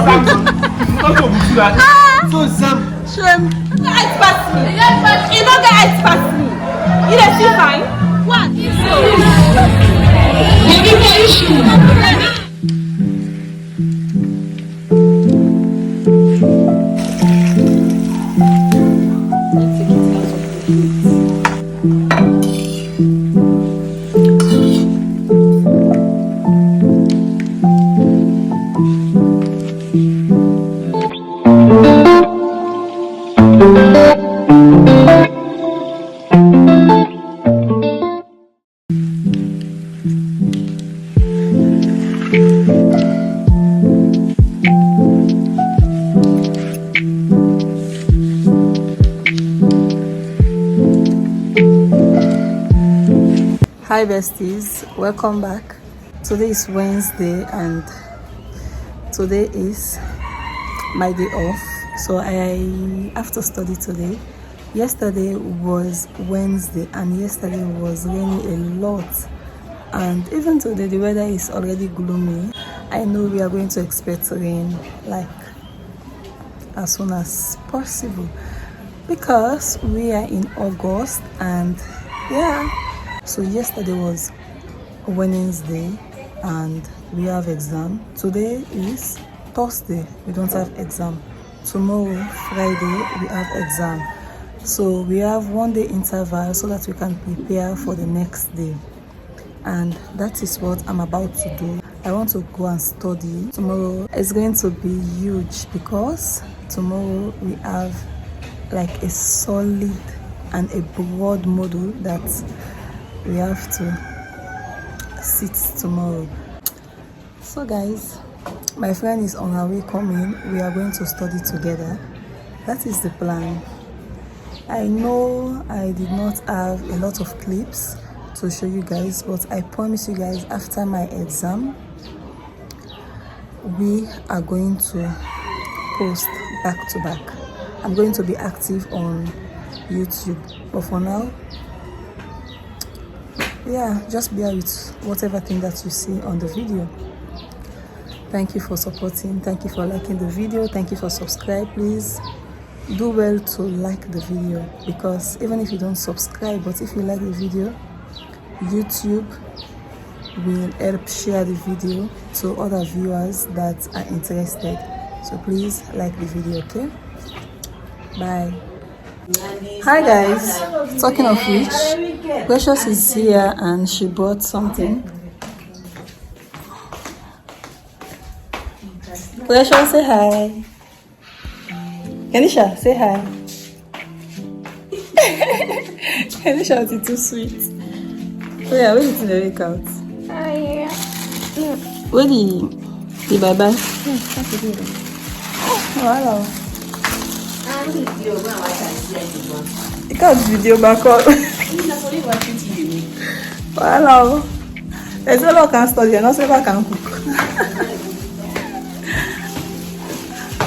So Sam. Shrimp. Ice pass me. You don't get ice pass me. You don't feel fine. What? Hi besties, welcome back. Today is Wednesday and today is my day off, so I have to study today. Yesterday was Wednesday and yesterday was raining a lot, and even today the weather is already gloomy. I know we are going to expect rain like as soon as possible because we are in August, and yeah. So yesterday was Wednesday and we have exam. Today is Thursday, we don't have exam. Tomorrow, Friday, we have exam. So we have 1 day interval so that we can prepare for the next day. And that is what I'm about to do. I want to go and study. Tomorrow is going to be huge because tomorrow we have like a solid and a broad model that we have to sit tomorrow. So guys, my friend is on her way coming. We are going to study together. That is the plan. I know I did not have a lot of clips to show you guys, but I promise you guys after my exam we are going to post back to back. I'm going to be active on YouTube, but for now, yeah, just bear with whatever thing that you see on the video. Thank you for supporting, thank you for liking the video, thank you for subscribe. Please do well to like the video, because even if you don't subscribe, but if you like the video, YouTube will help share the video to other viewers that are interested. So please like the video, okay? Bye. Hi guys, talking of which, Precious is here and she brought something. Precious, say hi. Kenisha, say hi. Kenisha is too sweet. Oh yeah, where is the wake out? Yeah. Where the bye bye? Oh, wow. Because video back up. Wow. There's a lot can study, not say I can cook.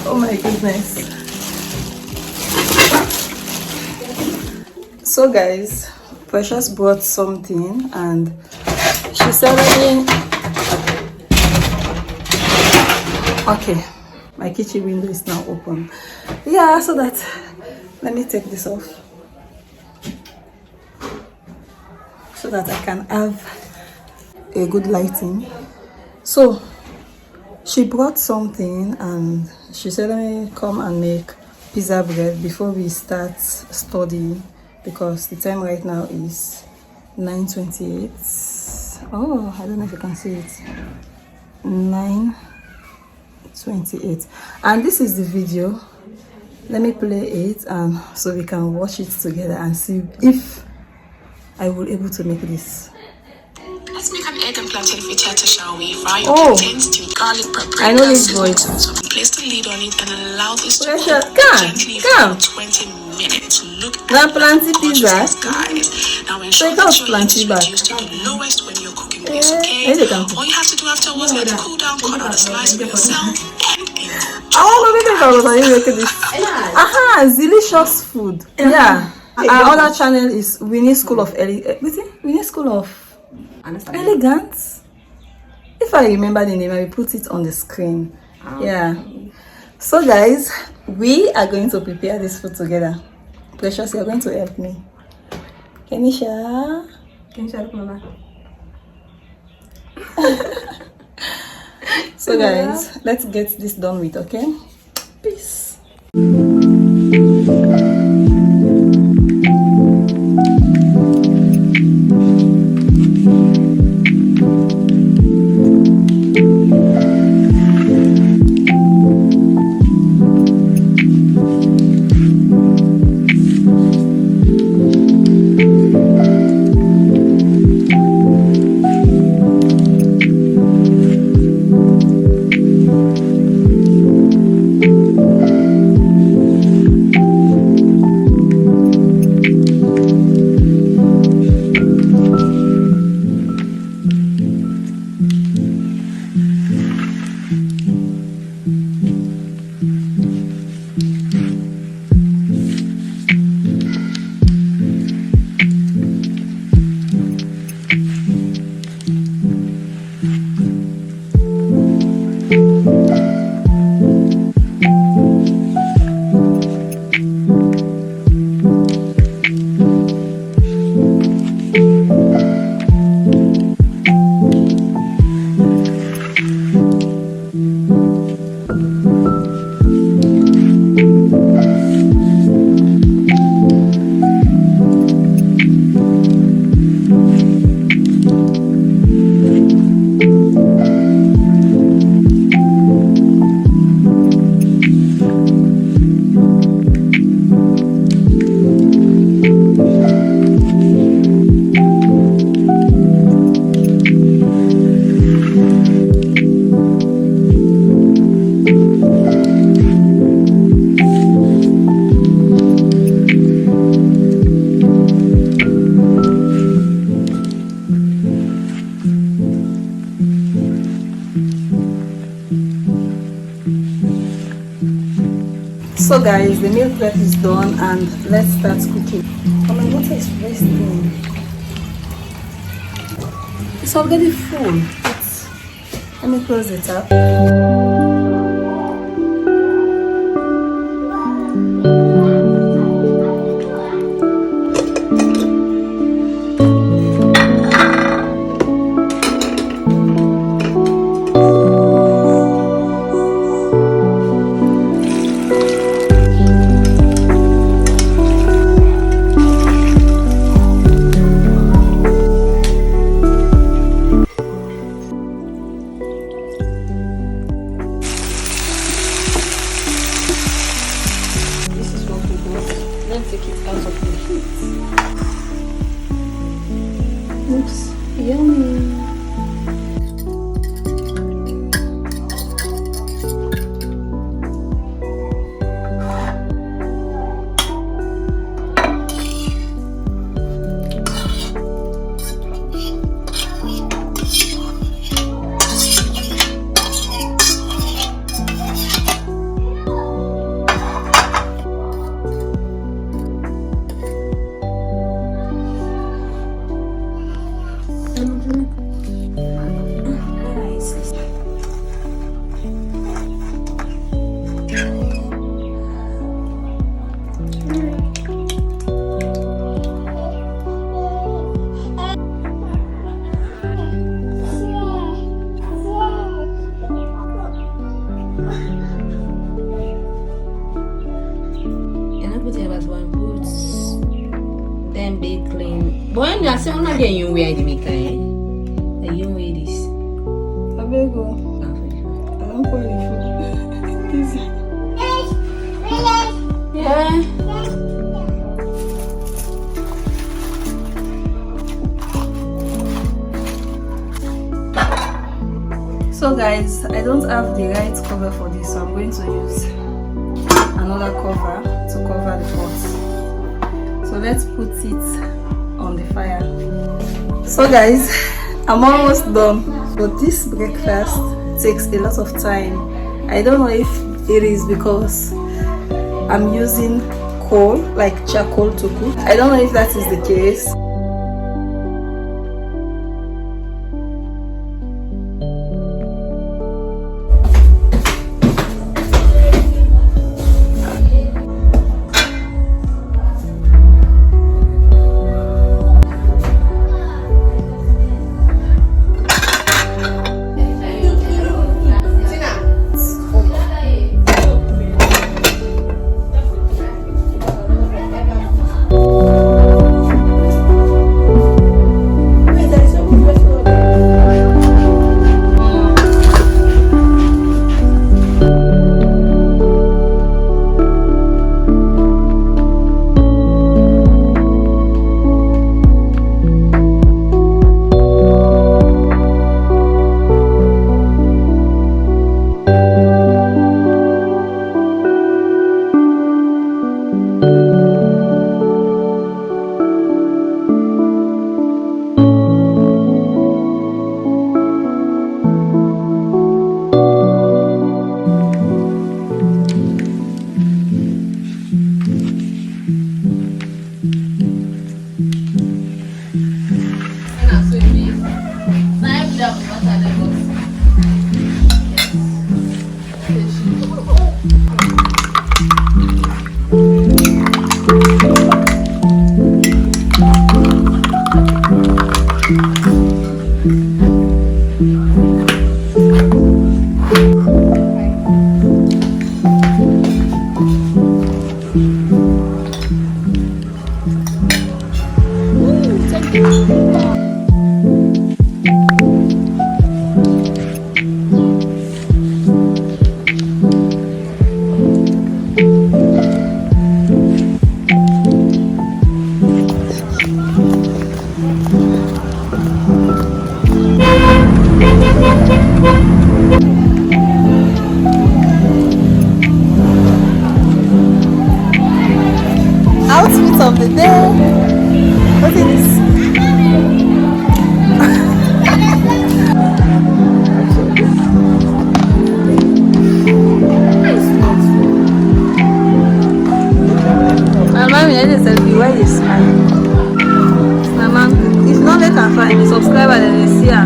Oh my goodness. So guys, Precious brought something and she said, okay, my kitchen window is now open. Yeah, so that, let me take this off so that I can have a good lighting. So she brought something and she said, let me come and make pizza bread before we start studying, because the time right now is 9:28. Oh, I don't know if you can see it. 9:28. And this is the video. Let me play it so we can watch it together and see if I will able to make this. Let's make an egg and plantain frittata, shall we? Fry your plantains to garlic, paprika, I know this voice. Place the lid on it and allow this to Precious, cook gently for 20 minutes. Look now at plantain that pizza. gorgeousness, guys. Now ensure that your heat is reduced to the lowest when you're cooking this, okay? All you have to do afterwards is let it cool down, cut out a slice for yourself, and enjoy. Aha, delicious food. Yeah. Our other channel is Winnie School of Winnie School of Elegance. If I remember the name, I will put it on the screen. Yeah. So guys, we are going to prepare this food together. Precious, you're going to help me. Kenisha. Kenisha, look mama. So guys, let's get this done with, okay? Peace. So guys, the meal prep is done and let's start cooking. Oh, my water is resting. It's already full. Let me close the tap. Let's take it out of the heat. Looks yummy. When you are saying I'm getting you where you make you wear this. I better go. I don't pour the food. Yeah. So guys, I don't have the right cover for this, so I'm going to use another cover to cover the pot. So let's put it on the fire. So guys, I'm almost done, but this breakfast takes a lot of time. I don't know if it is because I'm using coal, like charcoal, to cook. I don't know if that is the case. Outfit of the day. What is this? My mom is a selfie. Why you smile? My mom, if not make her find the subscriber, then they see her.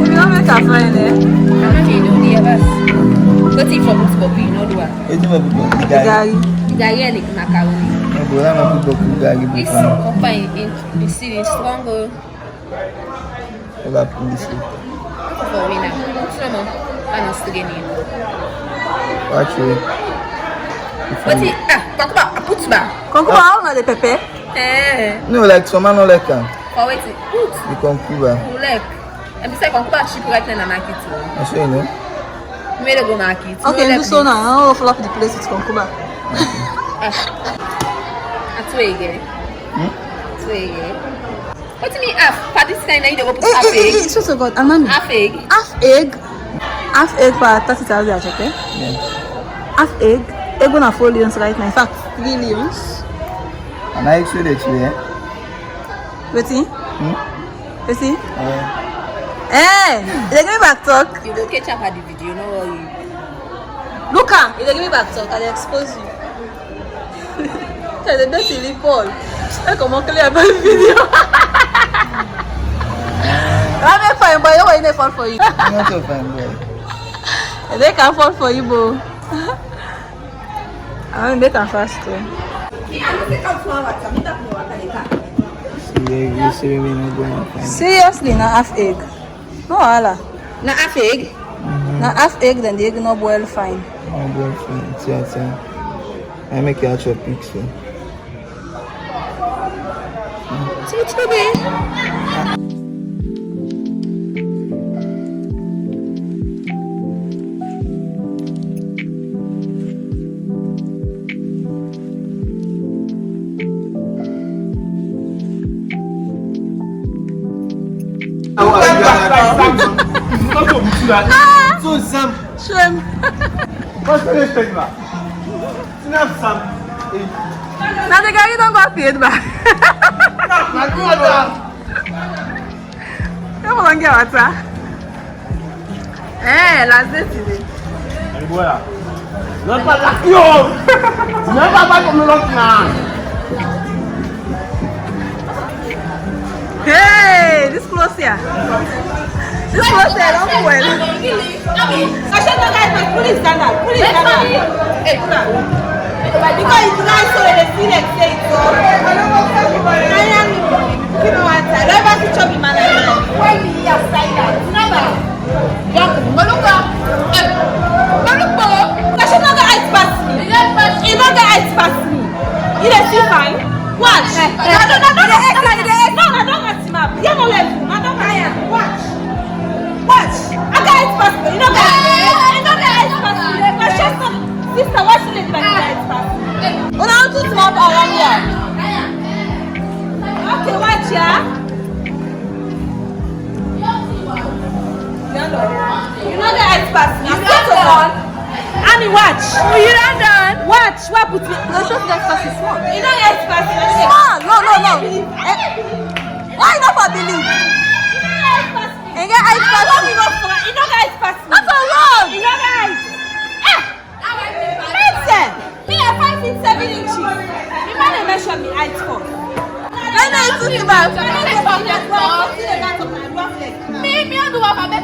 If you don't make her find it. What's it for Bobby? You know the one. It's not The gari. The guy here like macaroni. It's open in city stronger. About police. For me now. Someone I'm still getting. Watch it. What's it? I put back. Concombre, how on the pepper? No, like someone no like them. For wait, put. The concubine. Like. And besides, concombre cheap right now in the market. I say no. Made a go market. Okay, do so now. I'll fill up the place with concombre. That's way again. That's way again. What do you mean half? For this kind of you go put half egg. So so good. Amami. Half egg. Half egg. Half egg for 30,000, okay? Yeah. Half egg. Egg gonna 4 leons right now. In fact, 3 leons. And I show that you, eh? Wait, see? You see? Yeah. Hey, they give me back talk. You go catch up at the video, no worry. Look am, they give me back talk. I expose you. The best is Paul. I come on clear about the video. I'm a fine boy. Why they fall for you? I'm not a fine boy. They can fall for you, bro. I mean, they can fast too. You see me not going to find. Seriously, na half egg. No hala. Na half egg. Na half egg, then the egg no boil fine. No boy fine. See, I make you actual picture. What's the way? So Sam, Shame. what's the next thing, man? Snap Sam. Now the guy don't go paid back. Come on, get water. Eh, last day today. Non pas là. Yo! Tu n'as pas comme l'autre là. Hey, this close here. This close here, don't go well. Please stand up. Please stand up. Because it's nice so they feel like say it. So, you know what? I don't want to chop him and why be here silent? Never. She not gonna ice pass me. She not gonna ice pass me. You don't see fine. Watch. No, I don't want him up. You don't let him. I don't want him. Watch. Watch. I got ice pass me. You don't get ice pass me. My sister, why she let me ice pass me? Oh, now too small around here. Okay, watch ya. You know the ice pass me. I'm not done. Annie, watch. Oh, you not done? Watch. What put me? No, just the ice pass is small. You know the ice pass me. Small. No. Why not for believe? You get ice pass me. You know the ice pass me. Not for long. You know the ice. Listen. Me are 5 feet 7 inches. You might measure me height for. I know it's too bad.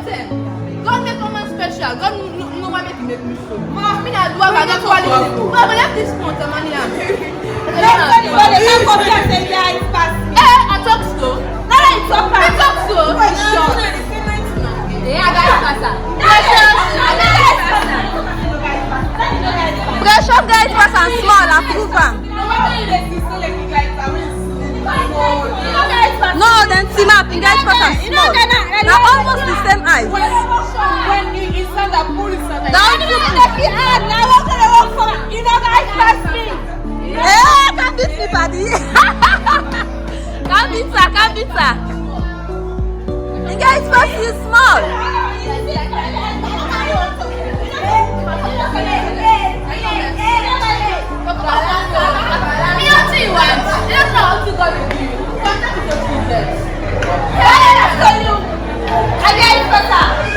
God make woman special. God no one make me so. I mean, I do have a quality. But I have this point, man. I talk slow. I talk slow. Yeah, Short guys pass and small and prove am. No, then team up, you guys pass and small. Now almost the same eyes. When you inside the pool, Now you guys pass me. Eh, can't beat me, buddy. Can't beat her. You guys pass you small. I